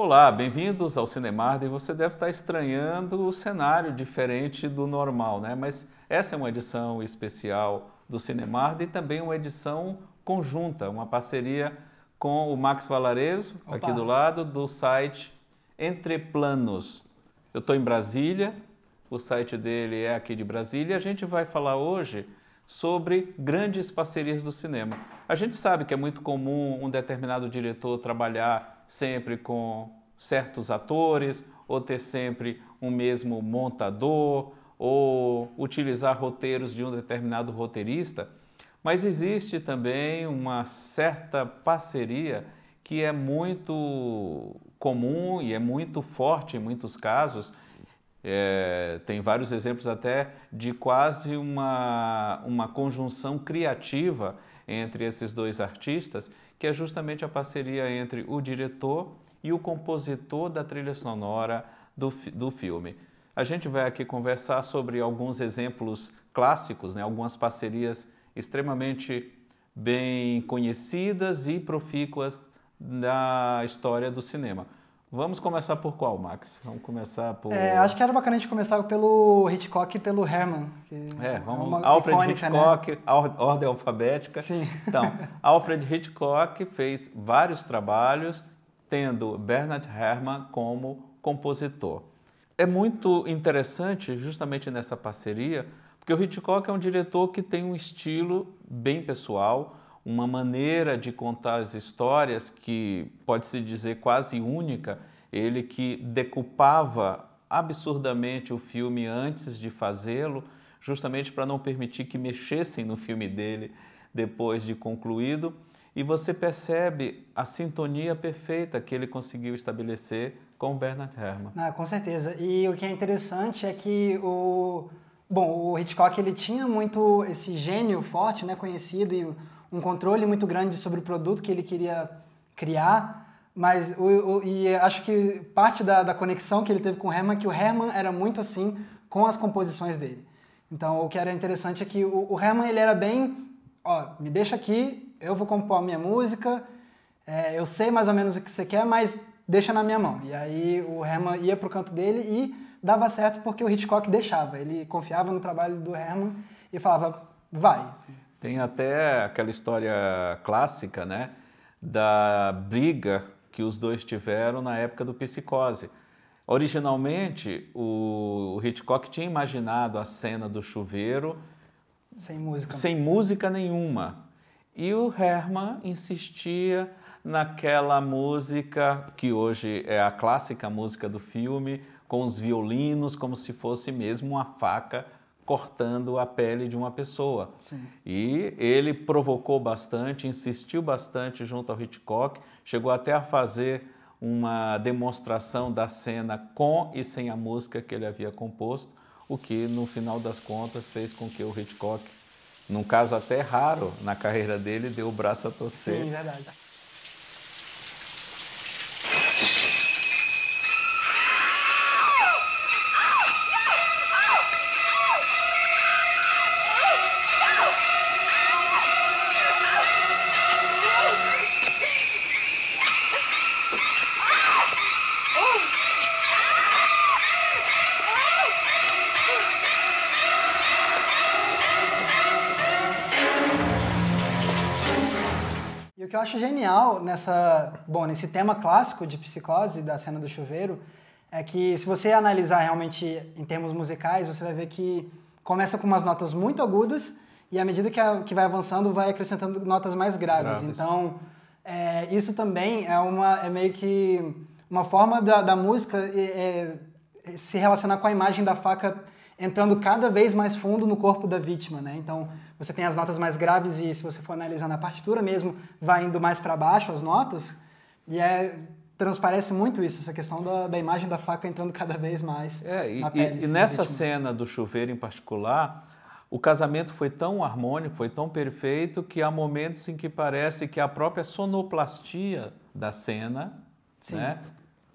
Olá, bem-vindos ao Cinemark. E você deve estar estranhando o cenário diferente do normal, né? Mas essa é uma edição especial do Cinemark e também uma edição conjunta, uma parceria com o Max Valarezo, aqui do lado, do site Entre Planos. Eu estou em Brasília, o site dele é aqui de Brasília e a gente vai falar hoje sobre grandes parcerias do cinema. A gente sabe que é muito comum um determinado diretor trabalhar sempre com certos atores, ou ter sempre um mesmo montador, ou utilizar roteiros de um determinado roteirista, mas existe também uma certa parceria que é muito comum e é muito forte em muitos casos. Tem vários exemplos até de quase uma conjunção criativa entre esses dois artistas, que é justamente a parceria entre o diretor e o compositor da trilha sonora do filme. A gente vai aqui conversar sobre alguns exemplos clássicos, né? Algumas parcerias extremamente bem conhecidas e profícuas da história do cinema. Vamos começar por qual, Max? Vamos começar por... acho que era bacana a gente começar pelo Hitchcock e pelo Herman. Vamos... Alfred Hitchcock, né? Ordem alfabética. Sim. Então, Alfred Hitchcock fez vários trabalhos, tendo Bernard Herrmann como compositor. É muito interessante, justamente nessa parceria, porque o Hitchcock é um diretor que tem um estilo bem pessoal, uma maneira de contar as histórias que pode-se dizer quase única. Ele que decupava absurdamente o filme antes de fazê-lo, justamente para não permitir que mexessem no filme dele depois de concluído. E você percebe a sintonia perfeita que ele conseguiu estabelecer com Bernard Herrmann. Com certeza. E o que é interessante é que o Hitchcock ele tinha muito esse gênio forte, né, conhecido, e um controle muito grande sobre o produto que ele queria criar, mas e acho que parte da conexão que ele teve com o Herrmann é que o Herrmann era muito assim com as composições dele. Então, o que era interessante é que o Herrmann ele era bem, me deixa aqui, eu vou compor a minha música, eu sei mais ou menos o que você quer, mas deixa na minha mão. E aí o Herrmann ia para o canto dele e dava certo porque o Hitchcock deixava. Ele confiava no trabalho do Herrmann e falava, vai. Tem até aquela história clássica, né, da briga que os dois tiveram na época do Psicose. Originalmente, o Hitchcock tinha imaginado a cena do chuveiro sem música nenhuma. E o Herrmann insistia naquela música que hoje é a clássica música do filme, com os violinos, como se fosse mesmo uma faca cortando a pele de uma pessoa. Sim. E ele provocou bastante, insistiu bastante junto ao Hitchcock, chegou até a fazer uma demonstração da cena com e sem a música que ele havia composto, o que no final das contas fez com que o Hitchcock, num caso até raro na carreira dele, deu o braço a torcer. Sim, verdade. E o que eu acho genial nesse tema clássico de Psicose, da cena do chuveiro, é que se você analisar realmente em termos musicais, você vai ver que começa com umas notas muito agudas e à medida que vai avançando, vai acrescentando notas mais graves. Então, isso também é meio que uma forma da música se relacionar com a imagem da faca entrando cada vez mais fundo no corpo da vítima, né? Então, você tem as notas mais graves e, se você for analisar na partitura mesmo, vai indo mais para baixo as notas, e transparece muito isso, essa questão da imagem da faca entrando cada vez mais na pele. E nessa cena do chuveiro em particular, o casamento foi tão harmônico, foi tão perfeito, que há momentos em que parece que a própria sonoplastia da cena, né,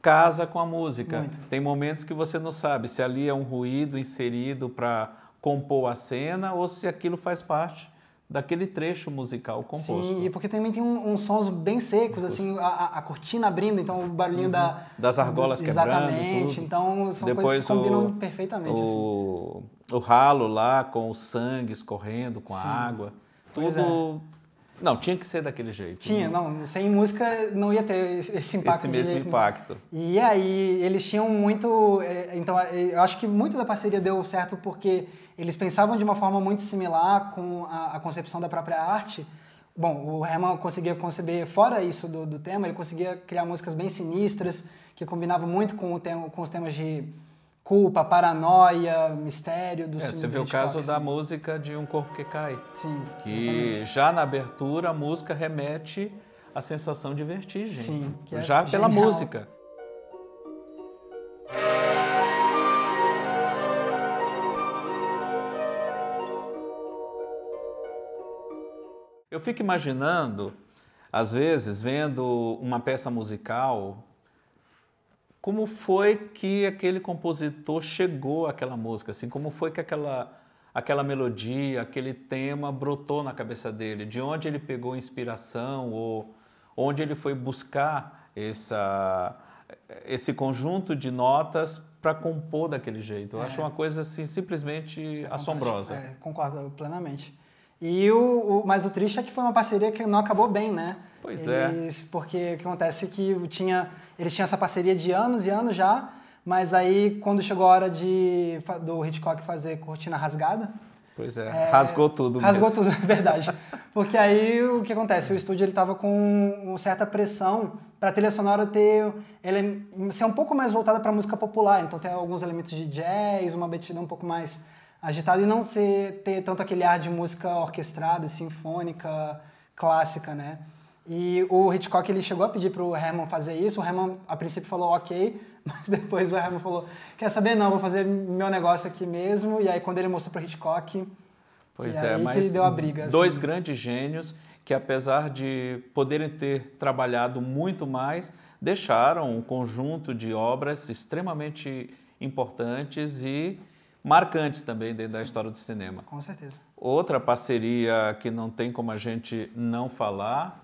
casa com a música. Muito. Tem momentos que você não sabe se ali é um ruído inserido para compor a cena ou se aquilo faz parte daquele trecho musical composto. Sim, e porque também tem uns sons bem secos, assim, a cortina abrindo, então o barulhinho das argolas quebrando. Exatamente, Tudo. então são Depois coisas que combinam perfeitamente. O ralo lá com o sangue escorrendo, com a água. Pois tudo... Não, tinha que ser daquele jeito. Tinha, não, sem música não ia ter esse impacto. Esse mesmo impacto. E aí eles tinham muito... Então eu acho que muito da parceria deu certo porque eles pensavam de uma forma muito similar com a concepção da própria arte. Bom, o Herman conseguia conceber, fora isso do tema, ele conseguia criar músicas bem sinistras, que combinavam muito com os temas de culpa, paranoia, mistério do filme. Você vê o caso da música de Um Corpo que Cai. Sim, que exatamente. já na abertura a música remete à sensação de vertigem. Sim, que é já pela genial. música. Eu fico imaginando, às vezes, vendo uma peça musical, como foi que aquele compositor chegou àquela música, assim, como foi que aquela melodia, aquele tema brotou na cabeça dele, de onde ele pegou inspiração ou onde ele foi buscar esse conjunto de notas para compor daquele jeito. Eu acho uma coisa assim, simplesmente assombrosa. Concordo plenamente. Mas o triste é que foi uma parceria que não acabou bem, né? Pois Porque o que acontece é que eles tinham essa parceria de anos e anos já, mas aí quando chegou a hora do Hitchcock fazer Cortina Rasgada... Pois é, rasgou tudo mesmo. Rasgou tudo, é verdade. Porque aí o que acontece? O estúdio estava com uma certa pressão para a trilha sonora ser um pouco mais voltada para a música popular, então ter alguns elementos de jazz, uma batidão um pouco mais agitada e não ter tanto aquele ar de música orquestrada, sinfônica, clássica, né? E o Hitchcock ele chegou a pedir para o Herman fazer isso, o Herman a princípio falou ok, mas depois o Herman falou, quer saber, não, vou fazer meu negócio aqui mesmo, e aí quando ele mostrou para o Hitchcock, mas que deu a briga. Dois assim. grandes gênios que apesar de poderem ter trabalhado muito mais, deixaram um conjunto de obras extremamente importantes e marcantes também dentro da história do cinema. Com certeza. Outra parceria que não tem como a gente não falar,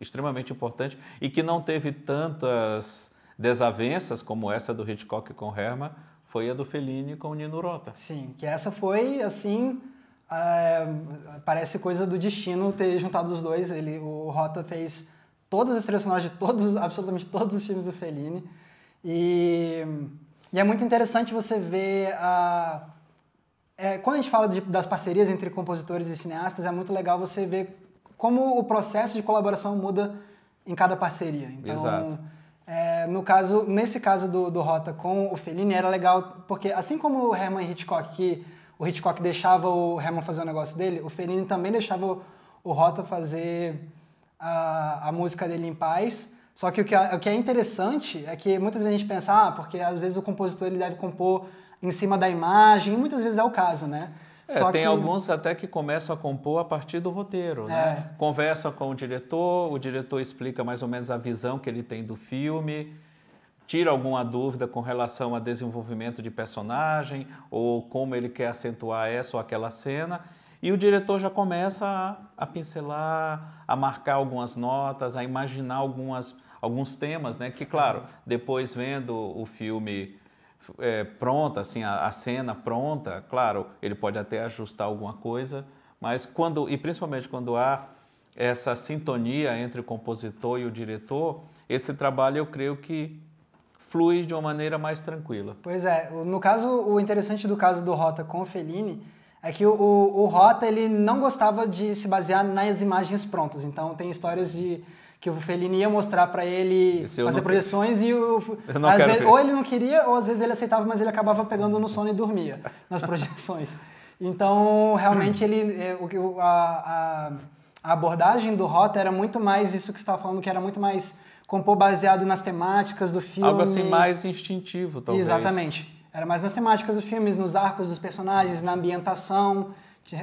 extremamente importante, e que não teve tantas desavenças como essa do Hitchcock com Herman, foi a do Fellini com o Nino Rota. Sim, que essa foi, assim, parece coisa do destino ter juntado os dois. O Rota fez todas as trilhas sonoras de absolutamente todos os filmes do Fellini. E é muito interessante você ver quando a gente fala das parcerias entre compositores e cineastas, é muito legal você ver como o processo de colaboração muda em cada parceria. Então, exato. Nesse caso do Rota com o Fellini, era legal, porque assim como o Herman e Hitchcock, que o Hitchcock deixava o Herman fazer o negócio dele, o Fellini também deixava o Rota fazer a música dele em paz. Só que o que é interessante é que muitas vezes a gente pensa, porque às vezes o compositor ele deve compor em cima da imagem, e muitas vezes é o caso, né? Tem alguns até que começam a compor a partir do roteiro, né? Conversa com o diretor explica mais ou menos a visão que ele tem do filme, tira alguma dúvida com relação a desenvolvimento de personagem ou como ele quer acentuar essa ou aquela cena, e o diretor já começa a pincelar, a marcar algumas notas, a imaginar alguns temas, né? Que, claro, depois vendo o filme pronta, assim, a cena pronta, claro, ele pode até ajustar alguma coisa, mas principalmente quando há essa sintonia entre o compositor e o diretor, esse trabalho eu creio que flui de uma maneira mais tranquila. Pois é, no caso, o interessante do caso do Rota com o Fellini é que o Rota ele não gostava de se basear nas imagens prontas, então tem histórias que o Fellini ia mostrar para ele fazer projeções e às vezes, ou ele não queria, ou às vezes ele aceitava, mas ele acabava pegando no sono e dormia nas projeções. Então, realmente, a abordagem do Rota era muito mais isso que você estava falando, que era muito mais compor baseado nas temáticas do filme. Algo assim mais instintivo, talvez. Exatamente. Era mais nas temáticas do filme, nos arcos dos personagens, na ambientação.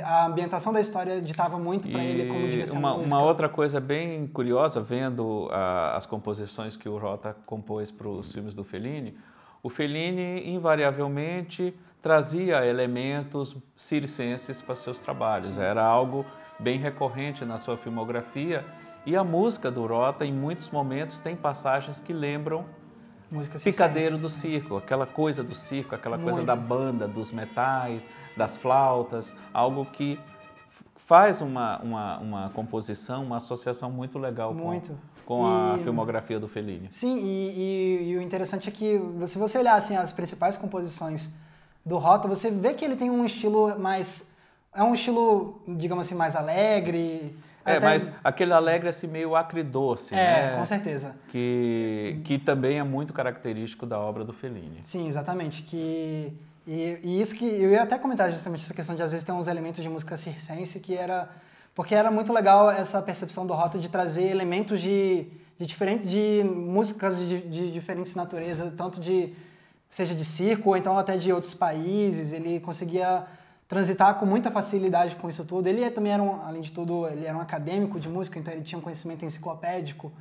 A ambientação da história ditava muito para ele como devia ser a música. Uma outra coisa bem curiosa, vendo as composições que o Rota compôs para os filmes do Fellini, o Fellini invariavelmente trazia elementos circenses para seus trabalhos. Sim. Era algo bem recorrente na sua filmografia. E a música do Rota, em muitos momentos, tem passagens que lembram Picadeiro do circo, aquela coisa do circo, aquela coisa da banda, dos metais, das flautas, algo que faz uma composição, uma associação muito legal com a filmografia do Fellini. Sim, e o interessante é que, se você olhar assim, as principais composições do Rota, você vê que ele tem um estilo mais... É um estilo, digamos assim, mais alegre... Mas aquele alegre assim, meio acridoce, né? Com certeza. Que também é muito característico da obra do Fellini. Sim, exatamente. E isso que eu ia até comentar justamente essa questão de às vezes ter uns elementos de música circense porque era muito legal essa percepção do Rota de trazer elementos de músicas de diferentes naturezas, tanto seja de circo ou então até de outros países. Ele conseguia transitar com muita facilidade com isso tudo. Ele também além de tudo, ele era um acadêmico de música, então ele tinha um conhecimento enciclopédico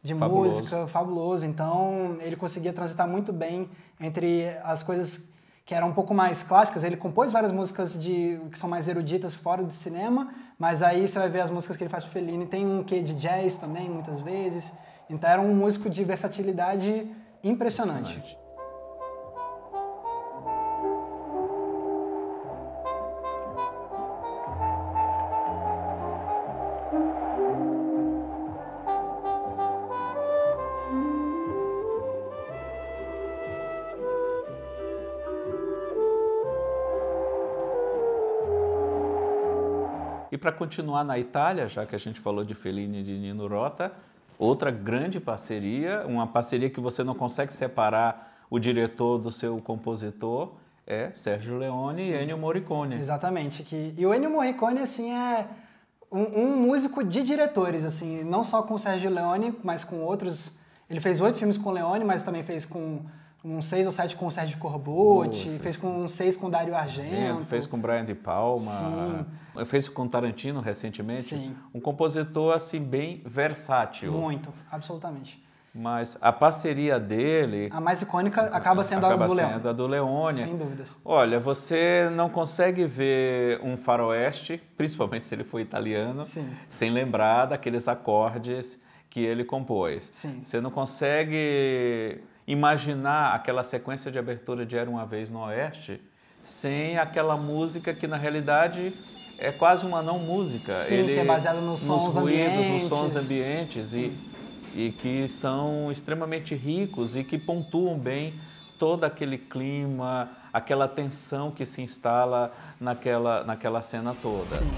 de música, fabuloso. Então, ele conseguia transitar muito bem entre as coisas que eram um pouco mais clássicas. Ele compôs várias músicas que são mais eruditas fora do cinema, mas aí você vai ver as músicas que ele faz pro Fellini, tem um quê de jazz também, muitas vezes. Então, era um músico de versatilidade impressionante. E para continuar na Itália, já que a gente falou de Fellini e de Nino Rota, outra grande parceria, uma parceria que você não consegue separar o diretor do seu compositor, é Sergio Leone e Ennio Morricone. Exatamente. E o Ennio Morricone, assim, é um músico de diretores, assim, não só com o Sergio Leone, mas com outros. Ele fez 8 filmes com o Leone, mas também fez com uns 6 ou 7 com o Sérgio Corbucci, fez com uns 6 com o Dario Argento. Fez com o Brian De Palma. Sim. Fez com o Tarantino recentemente. Sim. Um compositor, assim, bem versátil. Muito, absolutamente. Mas a parceria dele... A mais icônica acaba sendo a do Leone. A do Leone. Sem dúvidas. Olha, você não consegue ver um faroeste, principalmente se ele for italiano, sem lembrar daqueles acordes que ele compôs. Sim. Você não consegue imaginar aquela sequência de abertura de Era Uma Vez no Oeste sem aquela música que, na realidade, é quase uma não música. Sim, ele, que é baseado nos sons ambientes. Nos sons ambientes e que são extremamente ricos e que pontuam bem todo aquele clima, aquela tensão que se instala naquela cena toda. Sim.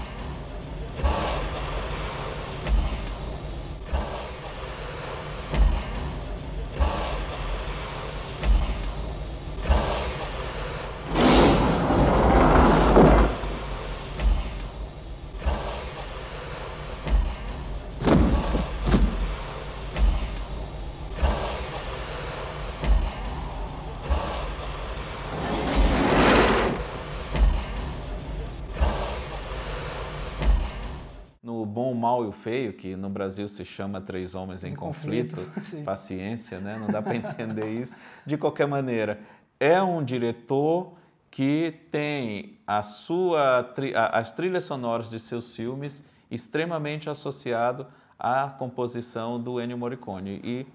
No Bom, o Mal e o Feio, que no Brasil se chama Três Homens em Conflito. Paciência, né? Não dá para entender isso. De qualquer maneira, é um diretor que tem as trilhas sonoras de seus filmes extremamente associado à composição do Ennio Morricone. E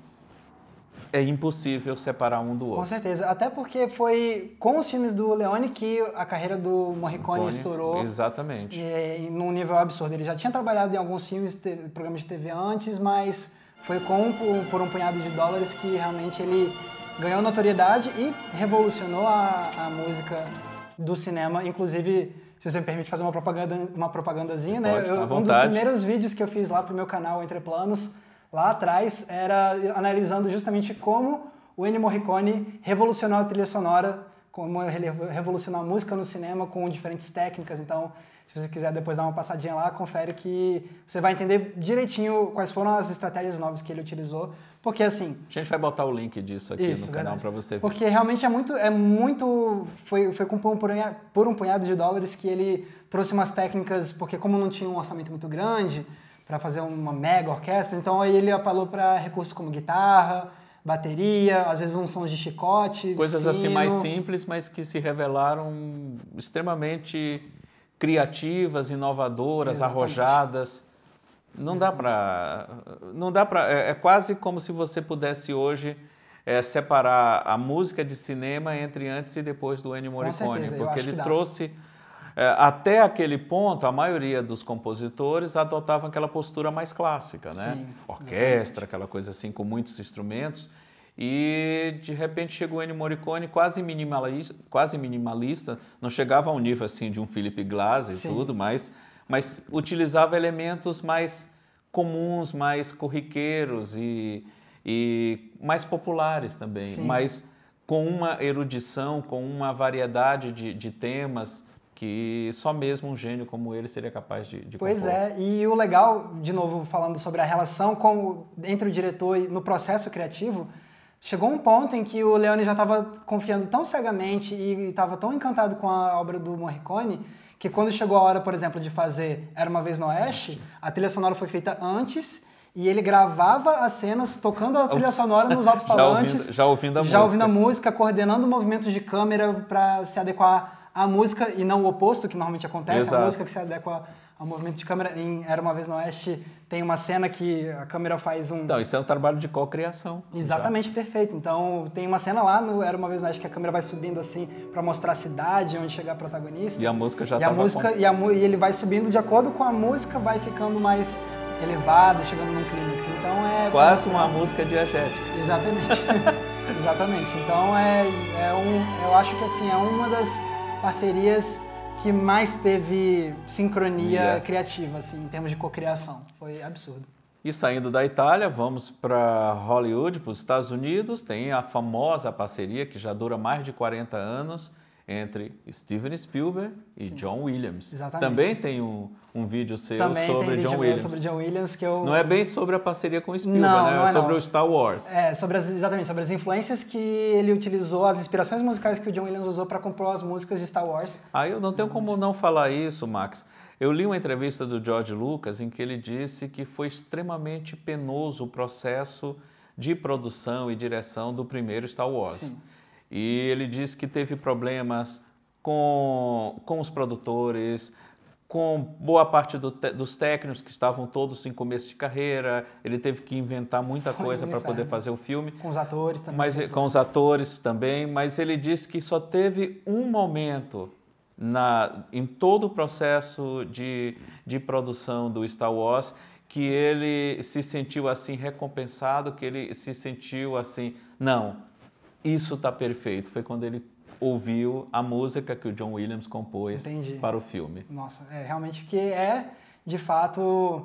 é impossível separar um do outro. Com certeza, até porque foi com os filmes do Leone que a carreira do Morricone estourou. Exatamente. Num nível absurdo. Ele já tinha trabalhado em alguns filmes, programas de TV antes, mas foi por um punhado de dólares que realmente ele ganhou notoriedade e revolucionou a música do cinema. Inclusive, se você me permite fazer uma propagandazinha, né? Um dos primeiros vídeos que eu fiz lá pro meu canal Entre Planos, lá atrás, era analisando justamente como o Ennio Morricone revolucionou a trilha sonora, como ele revolucionou a música no cinema com diferentes técnicas. Então, se você quiser depois dar uma passadinha lá, confere que você vai entender direitinho quais foram as estratégias novas que ele utilizou. Porque assim... A gente vai botar o link disso aqui no canal para você ver. Porque realmente foi por um punhado de dólares que ele trouxe umas técnicas, porque como não tinha um orçamento muito grande para fazer uma mega orquestra, então aí ele apelou para recursos como guitarra, bateria, às vezes uns sons de chicote, coisas sino. Assim mais simples, mas que se revelaram extremamente criativas, inovadoras, Exatamente. arrojadas. Não dá para, é quase como se você pudesse hoje separar a música de cinema entre antes e depois do Ennio Morricone, certeza, eu porque acho ele que dá. trouxe até aquele ponto, a maioria dos compositores adotavam aquela postura mais clássica, né? Sim, Orquestra, aquela coisa assim com muitos instrumentos. E de repente chegou o Ennio Morricone quase minimalista, não chegava ao nível assim de um Philip Glass e Sim. tudo, mas utilizava elementos mais comuns, mais corriqueiros e mais populares também, Sim. mas com uma erudição, com uma variedade de temas que só mesmo um gênio como ele seria capaz de Pois compor. é, e o legal, de novo falando sobre a relação entre o diretor e no processo criativo, chegou um ponto em que o Leone já estava confiando tão cegamente e estava tão encantado com a obra do Morricone que quando chegou a hora, por exemplo, de fazer Era Uma Vez no Oeste, a trilha sonora foi feita antes e ele gravava as cenas tocando a trilha sonora nos alto-falantes, já ouvindo a música, coordenando movimentos de câmera para se adequar à música e não o oposto que normalmente acontece, Exato. a música que se adequa ao movimento de câmera. Em Era Uma Vez no Oeste tem uma cena que a câmera faz um... Então, isso é um trabalho de cocriação. Exatamente, perfeito. Então, tem uma cena lá no Era Uma Vez no Oeste que a câmera vai subindo assim para mostrar a cidade, onde chegar a protagonista. E a música já estava... E ele vai subindo de acordo com a música, vai ficando mais elevado, chegando num clímax. Então, quase uma música diegética. Exatamente. Exatamente. Então, eu acho que assim, é uma das parcerias que mais teve sincronia criativa, assim, em termos de cocriação. Foi absurdo. E saindo da Itália, vamos para Hollywood, para os Estados Unidos. Tem a famosa parceria que já dura mais de 40 anos entre Steven Spielberg e John Williams. Exatamente. Também tem um vídeo seu sobre John Williams. Sobre John Williams que eu... Não é bem sobre a parceria com Spielberg, né? É sobre o Star Wars. Exatamente, sobre as influências que ele utilizou, as inspirações musicais que o John Williams usou para compor as músicas de Star Wars. Eu não tenho como não falar isso, Max. Eu li uma entrevista do George Lucas em que ele disse que foi extremamente penoso o processo de produção e direção do primeiro Star Wars. Sim. E ele disse que teve problemas com os produtores, com boa parte dos técnicos que estavam todos em começo de carreira. Ele teve que inventar muita coisa para poder fazer o filme. Com os atores também. Com os atores também, mas ele disse que só teve um momento em todo o processo de produção do Star Wars que ele se sentiu assim recompensado, que ele se sentiu assim, não, isso está perfeito. Foi quando ele ouviu a música que o John Williams compôs para o filme. Nossa, realmente que de fato,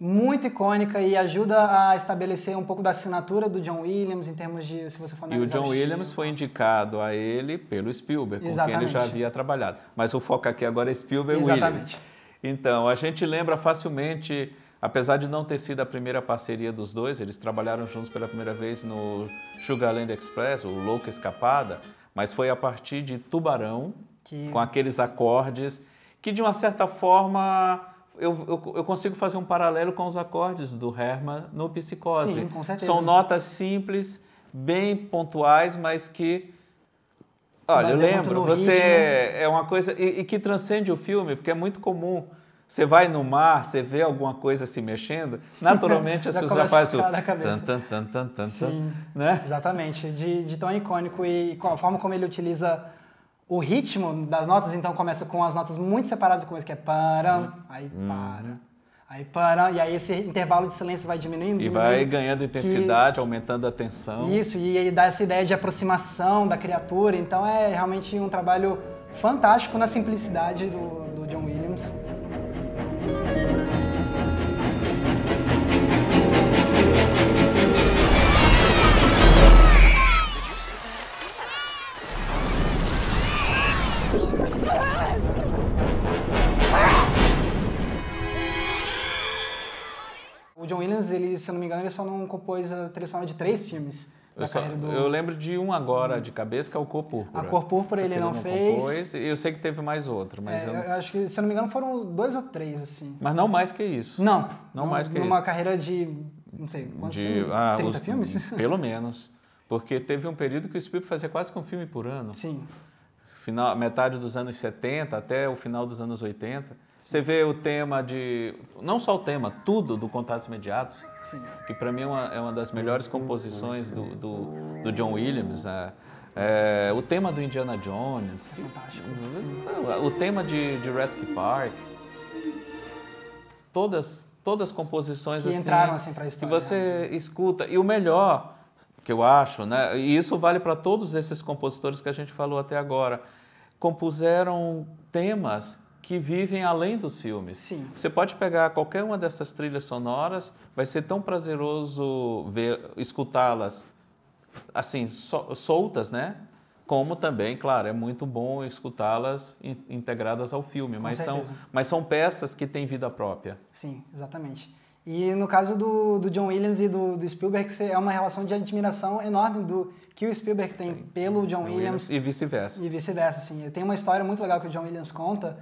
muito icônica e ajuda a estabelecer um pouco da assinatura do John Williams em termos de, se você for analisar. E o John Williams foi indicado a ele pelo Spielberg, com quem ele já havia trabalhado. Mas o foco aqui agora é Spielberg e Williams. Então, a gente lembra facilmente, apesar de não ter sido a primeira parceria dos dois, eles trabalharam juntos pela primeira vez no Sugarland Express, o Louca Escapada, mas foi a partir de Tubarão, com aqueles acordes, que de uma certa forma eu consigo fazer um paralelo com os acordes do Herrmann no Psicose. Sim, com certeza. São notas simples, bem pontuais, mas que... Olha, eu lembro, é uma coisa... E que transcende o filme, porque é muito comum. Você vai no mar, você vê alguma coisa se mexendo, naturalmente as pessoas já fazem o... Sim, né? Exatamente, de tão icônico e com a forma como ele utiliza o ritmo das notas, então começa com as notas muito separadas do começo, que é param, aí para, aí param, e aí esse intervalo de silêncio vai diminuindo. E vai ganhando intensidade, aumentando a tensão. Isso, e aí dá essa ideia de aproximação da criatura, então é realmente um trabalho fantástico na simplicidade do John Williams. O John Williams, ele, se eu não me engano, ele só não compôs a trilha sonora de 3 filmes da carreira do... Eu lembro de um agora de cabeça, que é o Cor Púrpura. A Cor Púrpura ele não fez. Compôs, e eu sei que teve mais outro, mas eu acho que, se eu não me engano, foram 2 ou 3, assim. Mas não mais que isso. Não mais que isso. Numa carreira de, não sei, quantos filmes? 30 filmes? Pelo menos. Porque teve um período que o Spielberg fazia quase que um filme por ano. Sim. metade dos anos 70 até o final dos anos 80. Você vê o tema não só o tema, tudo do Contatos Imediatos, Sim. que para mim é uma das melhores composições do John Williams. O tema do Indiana Jones, Fantástico. o tema de Jurassic Park, todas as composições Que assim, entraram assim para a história. que você escuta. E o melhor, que eu acho, né, e isso vale para todos esses compositores que a gente falou até agora, compuseram temas que vivem além dos filmes. Sim. Você pode pegar qualquer uma dessas trilhas sonoras, vai ser tão prazeroso escutá-las assim, soltas, né? Como também, claro, é muito bom escutá-las integradas ao filme, mas são peças que têm vida própria. Sim, exatamente. E no caso do John Williams e do Spielberg, é uma relação de admiração enorme que o Spielberg tem pelo John Williams. E vice-versa. E vice-versa, sim. Tem uma história muito legal que o John Williams conta,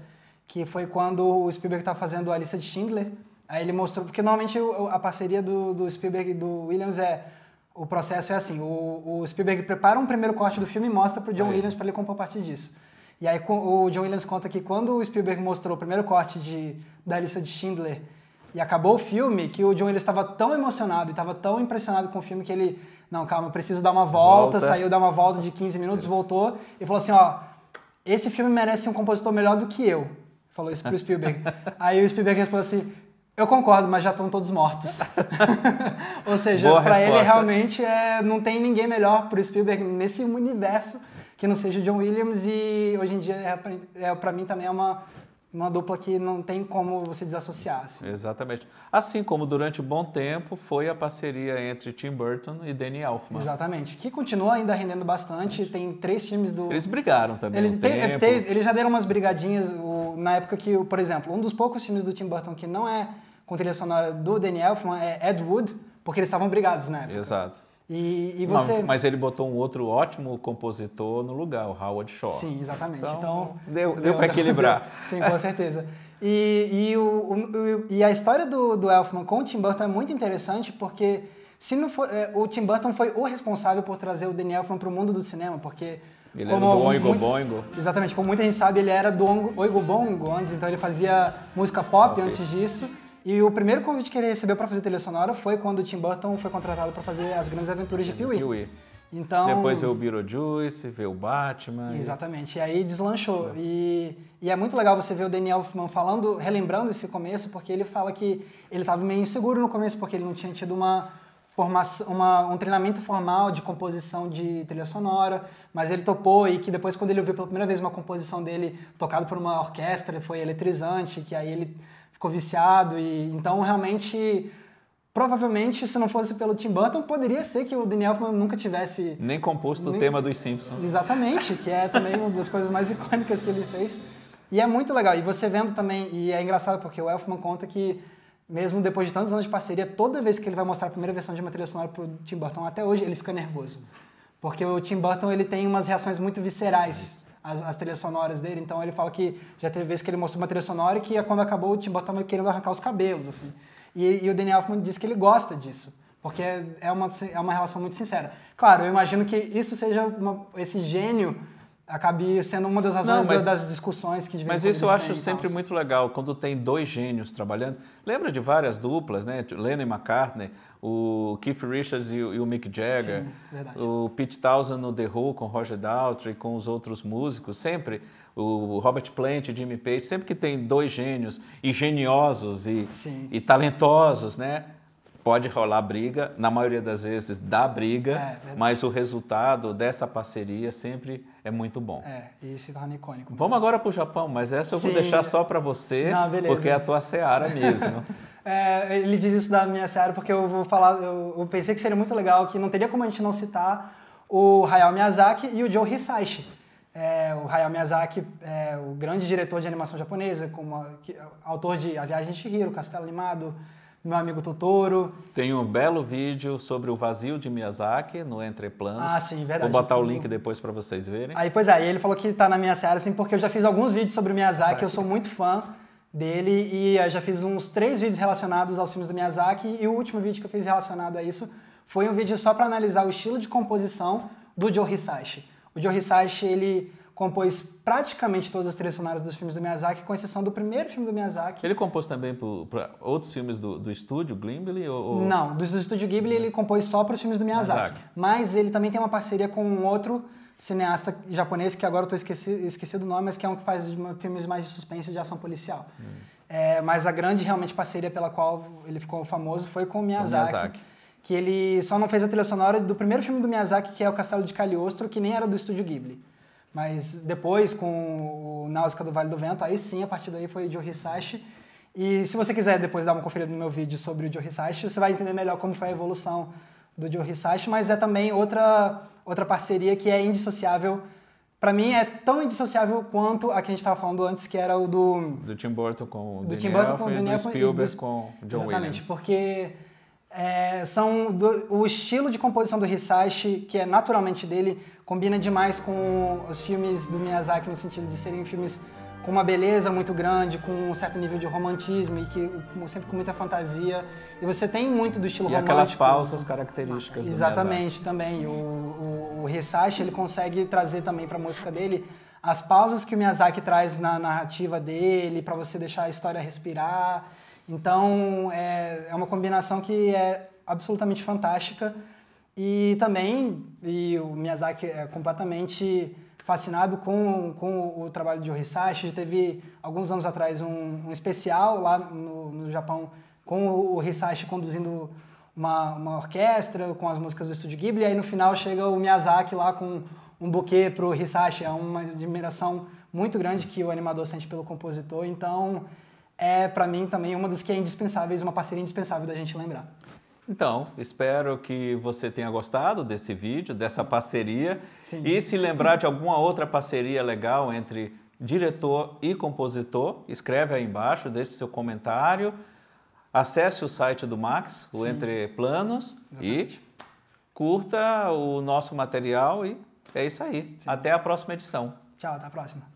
que foi quando o Spielberg estava fazendo a lista de Schindler. Aí ele mostrou, porque normalmente a parceria do Spielberg e do Williams o processo é assim, o Spielberg prepara um primeiro corte do filme e mostra para o John Williams para ele compor parte disso. E aí o John Williams conta que quando o Spielberg mostrou o primeiro corte da lista de Schindler e acabou o filme, que o John Williams estava tão emocionado e estava tão impressionado com o filme que ele, não, calma, eu preciso dar uma volta, saiu dar uma volta de 15 minutos, voltou e falou assim, ó, esse filme merece um compositor melhor do que eu. Falou isso pro Spielberg. Aí o Spielberg respondeu assim, eu concordo, mas já estão todos mortos. Ou seja, para ele realmente não tem ninguém melhor pro Spielberg nesse universo que não seja o John Williams, e hoje em dia para mim também é uma dupla que não tem como você desassociar. Assim. Exatamente. Assim como durante um bom tempo foi a parceria entre Tim Burton e Danny Elfman. Exatamente. Que continua ainda rendendo bastante. Tem 3 filmes do... Eles brigaram também eles já deram umas brigadinhas na época que, por exemplo, um dos poucos filmes do Tim Burton que não é com trilha sonora do Danny Elfman é Ed Wood, porque eles estavam brigados na época. Exato. E você... Mas ele botou um outro ótimo compositor no lugar, o Howard Shore. Sim, exatamente. Então deu para equilibrar. Sim, com certeza. E a história do Elfman com o Tim Burton é muito interessante, porque se não for, o Tim Burton foi o responsável por trazer o Danny Elfman para o mundo do cinema, porque... Ele era do Oingo Boingo. Exatamente, como muita gente sabe, ele era do Oingo Boingo antes, então ele fazia música pop antes disso. E o primeiro convite que ele recebeu para fazer trilha sonora foi quando o Tim Burton foi contratado para fazer As Grandes Aventuras de Pee-wee. Então, depois veio o Beetlejuice, veio o Batman. Exatamente, e aí deslanchou. E é muito legal você ver o Danny Elfman relembrando esse começo, porque ele fala que ele estava meio inseguro no começo, porque ele não tinha tido um treinamento formal de composição de trilha sonora, mas ele topou, e que depois, quando ele ouviu pela primeira vez uma composição dele tocada por uma orquestra, foi eletrizante, que aí ele ficou viciado. E então realmente, provavelmente, se não fosse pelo Tim Burton, poderia ser que o Danny Elfman nunca tivesse nem composto o tema dos Simpsons. Exatamente, que é também uma das coisas mais icônicas que ele fez. E é muito legal. E você vendo também, e é engraçado porque o Elfman conta que mesmo depois de tantos anos de parceria, toda vez que ele vai mostrar a primeira versão de uma trilha sonora pro Tim Burton, até hoje, ele fica nervoso. Porque o Tim Burton, ele tem umas reações muito viscerais às trilhas sonoras dele. Então ele fala que já teve vezes que ele mostrou uma trilha sonora e que quando acabou o Tim Burton estava querendo arrancar os cabelos, assim. E o Danny Elfman diz que ele gosta disso, porque é uma relação muito sincera. Claro, eu imagino que isso seja esse gênio acabe sendo uma das razões das discussões que de vez em quando Mas isso eu acho sempre muito legal, quando tem 2 gênios trabalhando. Lembra de várias duplas, né? Lennon e McCartney, o Keith Richards e o Mick Jagger, sim, verdade. O Pete Townshend no The Who com Roger Daltrey, com os outros músicos, sempre, o Robert Plant e Jimmy Page, sempre que tem 2 gênios e geniosos e talentosos, né? Pode rolar briga, na maioria das vezes dá briga, mas o resultado dessa parceria sempre é muito bom. E se torna icônico. Vamos agora para o Japão, mas essa eu vou deixar só para você, porque é a tua seara mesmo. Ele diz isso da minha seara porque eu vou falar, eu pensei que seria muito legal, que não teria como a gente não citar o Hayao Miyazaki e o Joe Hisaishi. O Hayao Miyazaki é o grande diretor de animação japonesa, autor de A Viagem de Chihiro, Castelo Animado, Meu Amigo Totoro. Tem um belo vídeo sobre o vazio de Miyazaki no Entre Planos. Ah, sim, verdade. Vou botar o link depois para vocês verem. E ele falou que tá na minha seara, assim, porque eu já fiz alguns vídeos sobre o Miyazaki, eu sou muito fã dele, e eu já fiz uns 3 vídeos relacionados aos filmes do Miyazaki, e o último vídeo que eu fiz relacionado a isso foi um vídeo só para analisar o estilo de composição do Joe Hisaishi. O Joe Hisaishi, ele compôs praticamente todas as trilhas sonoras dos filmes do Miyazaki, com exceção do primeiro filme do Miyazaki. Ele compôs também para outros filmes do estúdio Ghibli? Não, do estúdio Ghibli ele compôs só para os filmes do Miyazaki. Mas ele também tem uma parceria com um outro cineasta japonês, que agora eu esqueci do nome, mas que é um que faz filmes mais de suspense e de ação policial. Mas a grande, realmente, parceria pela qual ele ficou famoso foi com o Miyazaki. Que ele só não fez a trilha sonora do primeiro filme do Miyazaki, que é o Castelo de Cagliostro, que nem era do estúdio Ghibli. Mas depois, com o Náusea do Vale do Vento, aí sim, a partir daí foi o Joe Hisaishi. E se você quiser depois dar uma conferida no meu vídeo sobre o Joe Hisaishi, você vai entender melhor como foi a evolução do Joe Hisaishi, mas é também outra parceria que é indissociável. Para mim, é tão indissociável quanto a que a gente estava falando antes, que era o do Tim Burton com o Daniel, e do Spielberg com o John Williams. Exatamente, porque o estilo de composição do Hisaishi, que é naturalmente dele, combina demais com os filmes do Miyazaki, no sentido de serem filmes com uma beleza muito grande, com um certo nível de romantismo e que sempre com muita fantasia. E você tem muito do estilo romântico. E aquelas pausas características do Exatamente, também. O Hisaishi, ele consegue trazer também para a música dele as pausas que o Miyazaki traz na narrativa dele, para você deixar a história respirar. Então, é uma combinação que é absolutamente fantástica. E também, o Miyazaki é completamente fascinado com o trabalho de Joe Hisaishi. Teve, alguns anos atrás, um especial lá no Japão com o Hisaishi conduzindo uma orquestra com as músicas do Estúdio Ghibli. E aí, no final, chega o Miyazaki lá com um buquê pro Hisaishi. É uma admiração muito grande que o animador sente pelo compositor. Então, para mim, também uma das que é indispensáveis, uma parceria indispensável da gente lembrar. Então, espero que você tenha gostado desse vídeo, dessa parceria. Sim. E se lembrar de alguma outra parceria legal entre diretor e compositor, escreve aí embaixo, deixe seu comentário. Acesse o site do Max, o Entre Planos, e curta o nosso material. E é isso aí. Sim. Até a próxima edição. Tchau, até a próxima.